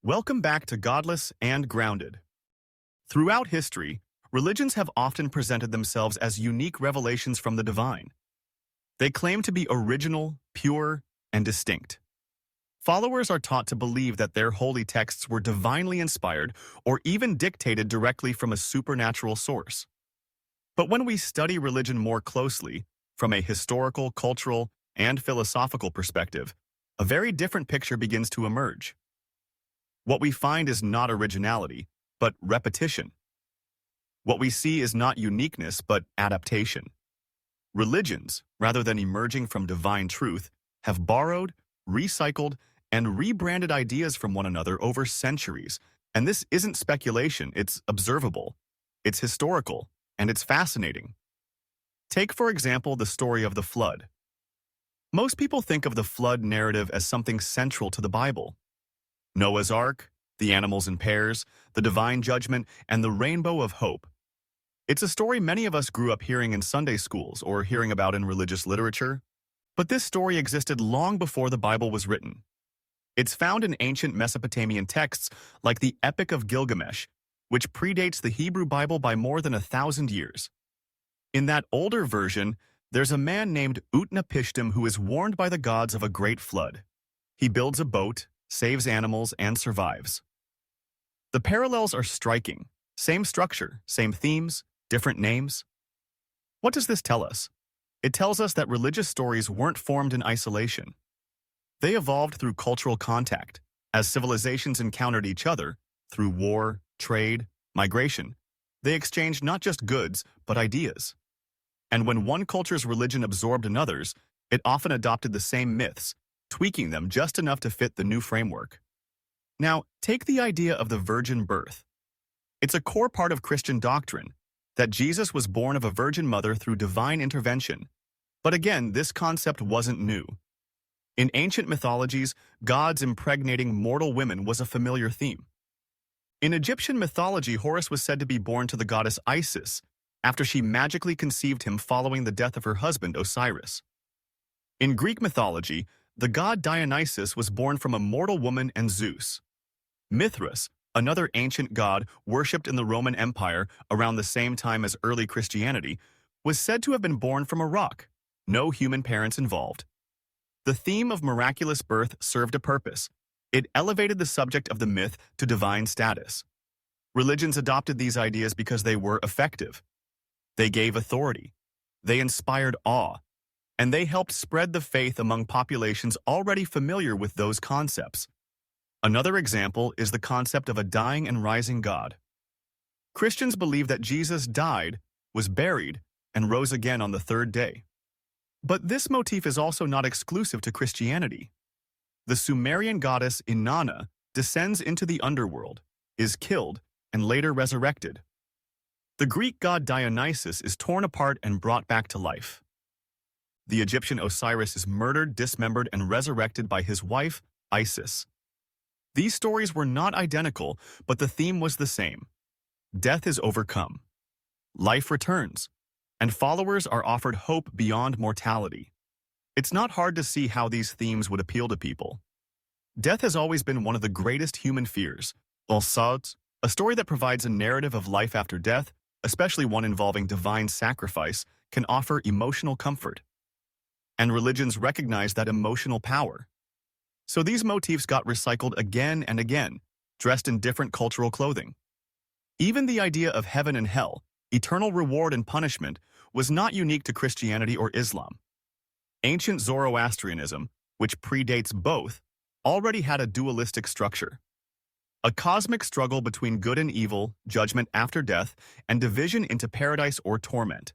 Welcome back to Godless and Grounded. Throughout history, religions have often presented themselves as unique revelations from the divine. They claim to be original, pure, and distinct. Followers are taught to believe that their holy texts were divinely inspired or even dictated directly from a supernatural source. But when we study religion more closely, from a historical, cultural, and philosophical perspective, a very different picture begins to emerge. What we find is not originality, but repetition. What we see is not uniqueness, but adaptation. Religions, rather than emerging from divine truth, have borrowed, recycled, and rebranded ideas from one another over centuries. And this isn't speculation, it's observable, it's historical, and it's fascinating. Take, for example, the story of the flood. Most people think of the flood narrative as something central to the Bible. Noah's Ark, the animals in pairs, the divine judgment, and the rainbow of hope. It's a story many of us grew up hearing in Sunday schools or hearing about in religious literature. But this story existed long before the Bible was written. It's found in ancient Mesopotamian texts like the Epic of Gilgamesh, which predates the Hebrew Bible by more than 1,000 years. In that older version, there's a man named Utnapishtim who is warned by the gods of a great flood. He builds a boat, saves animals, and survives. The parallels are striking. Same structure, same themes, different names. What does this tell us? It tells us that religious stories weren't formed in isolation. They evolved through cultural contact, as civilizations encountered each other, through war, trade, migration. They exchanged not just goods, but ideas. And when one culture's religion absorbed another's, it often adopted the same myths, tweaking them just enough to fit the new framework. Now, take the idea of the virgin birth. It's a core part of Christian doctrine, that Jesus was born of a virgin mother through divine intervention. But again, this concept wasn't new. In ancient mythologies, gods impregnating mortal women was a familiar theme. In Egyptian mythology, Horus was said to be born to the goddess Isis, after she magically conceived him following the death of her husband Osiris. In Greek mythology, the god Dionysus was born from a mortal woman and Zeus. Mithras, another ancient god worshipped in the Roman Empire around the same time as early Christianity, was said to have been born from a rock, no human parents involved. The theme of miraculous birth served a purpose. It elevated the subject of the myth to divine status. Religions adopted these ideas because they were effective. They gave authority. They inspired awe. And they helped spread the faith among populations already familiar with those concepts. Another example is the concept of a dying and rising God. Christians believe that Jesus died, was buried, and rose again on the third day. But this motif is also not exclusive to Christianity. The Sumerian goddess Inanna descends into the underworld, is killed, and later resurrected. The Greek god Dionysus is torn apart and brought back to life. The Egyptian Osiris is murdered, dismembered, and resurrected by his wife, Isis. These stories were not identical, but the theme was the same. Death is overcome. Life returns, and followers are offered hope beyond mortality. It's not hard to see how these themes would appeal to people. Death has always been one of the greatest human fears. Al-Sa'd, a story that provides a narrative of life after death, especially one involving divine sacrifice, can offer emotional comfort. And religions recognize that emotional power. So these motifs got recycled again and again, dressed in different cultural clothing. Even the idea of heaven and hell, eternal reward and punishment, was not unique to Christianity or Islam. Ancient Zoroastrianism, which predates both, already had a dualistic structure. A cosmic struggle between good and evil, judgment after death, and division into paradise or torment.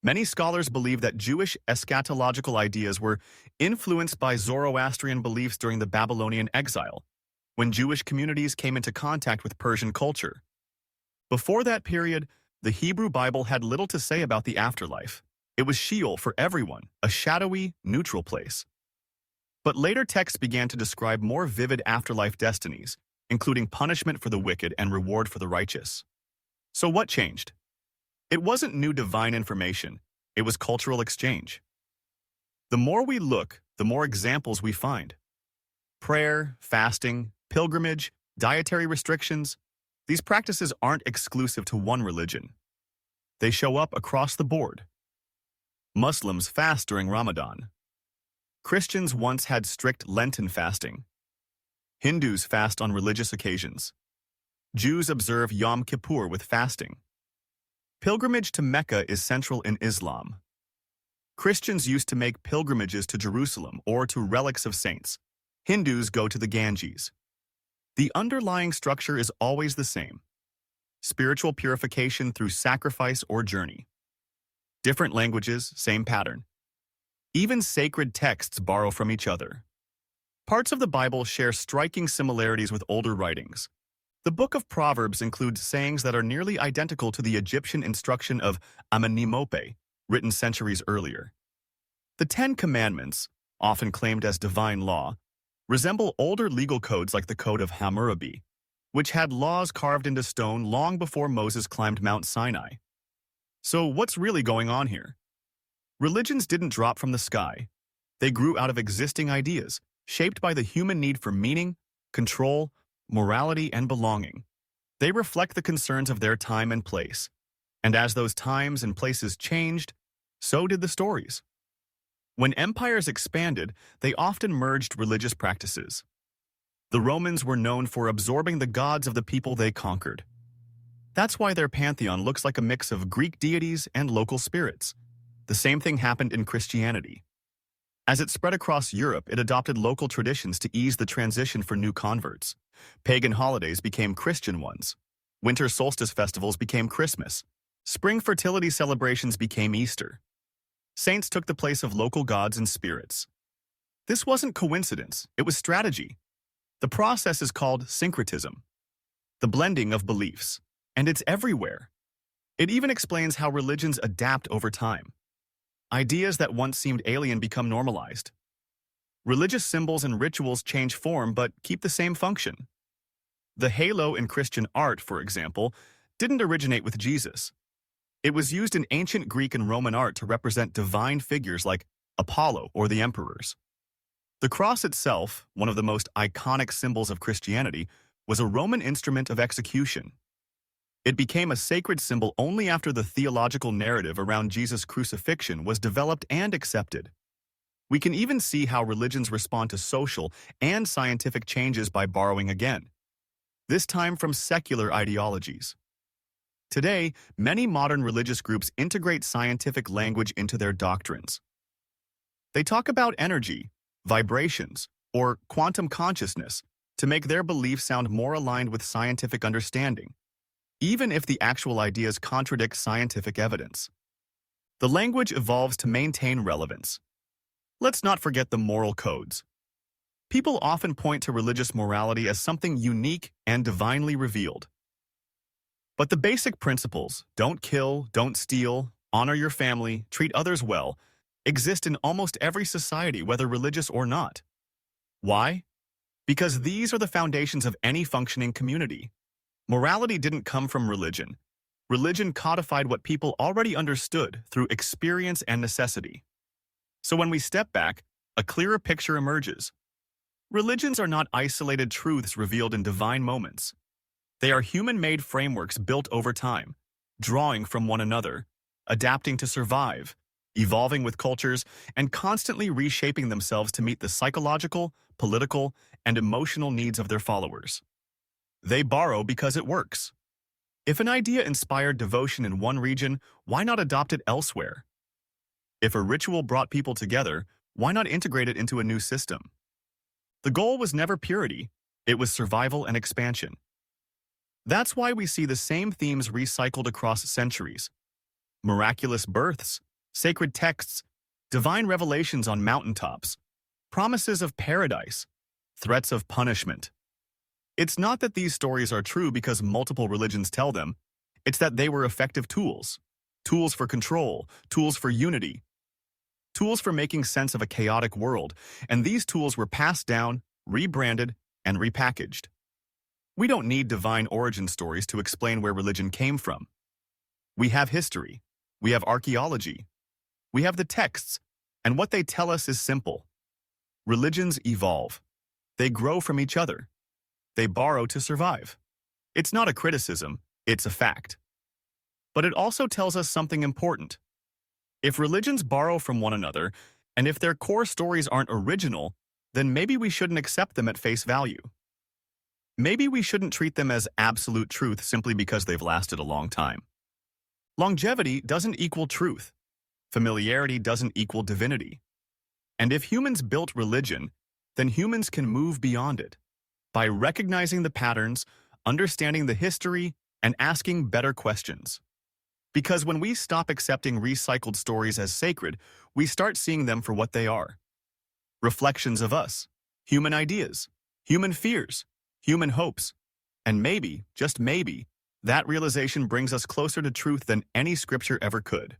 Many scholars believe that Jewish eschatological ideas were influenced by Zoroastrian beliefs during the Babylonian exile, when Jewish communities came into contact with Persian culture. Before that period, the Hebrew Bible had little to say about the afterlife. It was Sheol for everyone, a shadowy, neutral place. But later texts began to describe more vivid afterlife destinies, including punishment for the wicked and reward for the righteous. So what changed? It wasn't new divine information, it was cultural exchange. The more we look, the more examples we find. Prayer, fasting, pilgrimage, dietary restrictions. These practices aren't exclusive to one religion. They show up across the board. Muslims fast during Ramadan. Christians once had strict Lenten fasting. Hindus fast on religious occasions. Jews observe Yom Kippur with fasting. Pilgrimage to Mecca is central in Islam. Christians used to make pilgrimages to Jerusalem or to relics of saints. Hindus go to the Ganges. The underlying structure is always the same: spiritual purification through sacrifice or journey. Different languages, same pattern. Even sacred texts borrow from each other. Parts of the Bible share striking similarities with older writings. The book of Proverbs includes sayings that are nearly identical to the Egyptian instruction of Amenemope, written centuries earlier. The Ten Commandments, often claimed as divine law, resemble older legal codes like the Code of Hammurabi, which had laws carved into stone long before Moses climbed Mount Sinai. So what's really going on here? Religions didn't drop from the sky. They grew out of existing ideas, shaped by the human need for meaning, control, morality, and belonging. They reflect the concerns of their time and place. And as those times and places changed, so did the stories. When empires expanded, they often merged religious practices. The Romans were known for absorbing the gods of the people they conquered. That's why their pantheon looks like a mix of Greek deities and local spirits. The same thing happened in Christianity. As it spread across Europe, it adopted local traditions to ease the transition for new converts. Pagan holidays became Christian ones. Winter solstice festivals became Christmas. Spring fertility celebrations became Easter. Saints took the place of local gods and spirits. This wasn't coincidence, it was strategy. The process is called syncretism, the blending of beliefs, and it's everywhere. It even explains how religions adapt over time. Ideas that once seemed alien become normalized. Religious symbols and rituals change form but keep the same function. The halo in Christian art, for example, didn't originate with Jesus. It was used in ancient Greek and Roman art to represent divine figures like Apollo or the emperors. The cross itself, one of the most iconic symbols of Christianity, was a Roman instrument of execution. It became a sacred symbol only after the theological narrative around Jesus' crucifixion was developed and accepted. We can even see how religions respond to social and scientific changes by borrowing again, this time from secular ideologies. Today, many modern religious groups integrate scientific language into their doctrines. They talk about energy, vibrations, or quantum consciousness to make their beliefs sound more aligned with scientific understanding, even if the actual ideas contradict scientific evidence. The language evolves to maintain relevance. Let's not forget the moral codes. People often point to religious morality as something unique and divinely revealed. But the basic principles, don't kill, don't steal, honor your family, treat others well, exist in almost every society, whether religious or not. Why? Because these are the foundations of any functioning community. Morality didn't come from religion. Religion codified what people already understood through experience and necessity. So when we step back, a clearer picture emerges. Religions are not isolated truths revealed in divine moments. They are human-made frameworks built over time, drawing from one another, adapting to survive, evolving with cultures, and constantly reshaping themselves to meet the psychological, political, and emotional needs of their followers. They borrow because it works. If an idea inspired devotion in one region, why not adopt it elsewhere? If a ritual brought people together, why not integrate it into a new system? The goal was never purity, it was survival and expansion. That's why we see the same themes recycled across centuries. Miraculous births, sacred texts, divine revelations on mountaintops, promises of paradise, threats of punishment. It's not that these stories are true because multiple religions tell them. It's that they were effective tools. Tools for control, tools for unity, tools for making sense of a chaotic world, and these tools were passed down, rebranded, and repackaged. We don't need divine origin stories to explain where religion came from. We have history, we have archaeology, we have the texts, and what they tell us is simple. Religions evolve. They grow from each other. They borrow to survive. It's not a criticism, it's a fact. But it also tells us something important. If religions borrow from one another, and if their core stories aren't original, then maybe we shouldn't accept them at face value. Maybe we shouldn't treat them as absolute truth simply because they've lasted a long time. Longevity doesn't equal truth. Familiarity doesn't equal divinity. And if humans built religion, then humans can move beyond it by recognizing the patterns, understanding the history, and asking better questions. Because when we stop accepting recycled stories as sacred, we start seeing them for what they are. Reflections of us, human ideas, human fears, human hopes. And maybe, just maybe, that realization brings us closer to truth than any scripture ever could.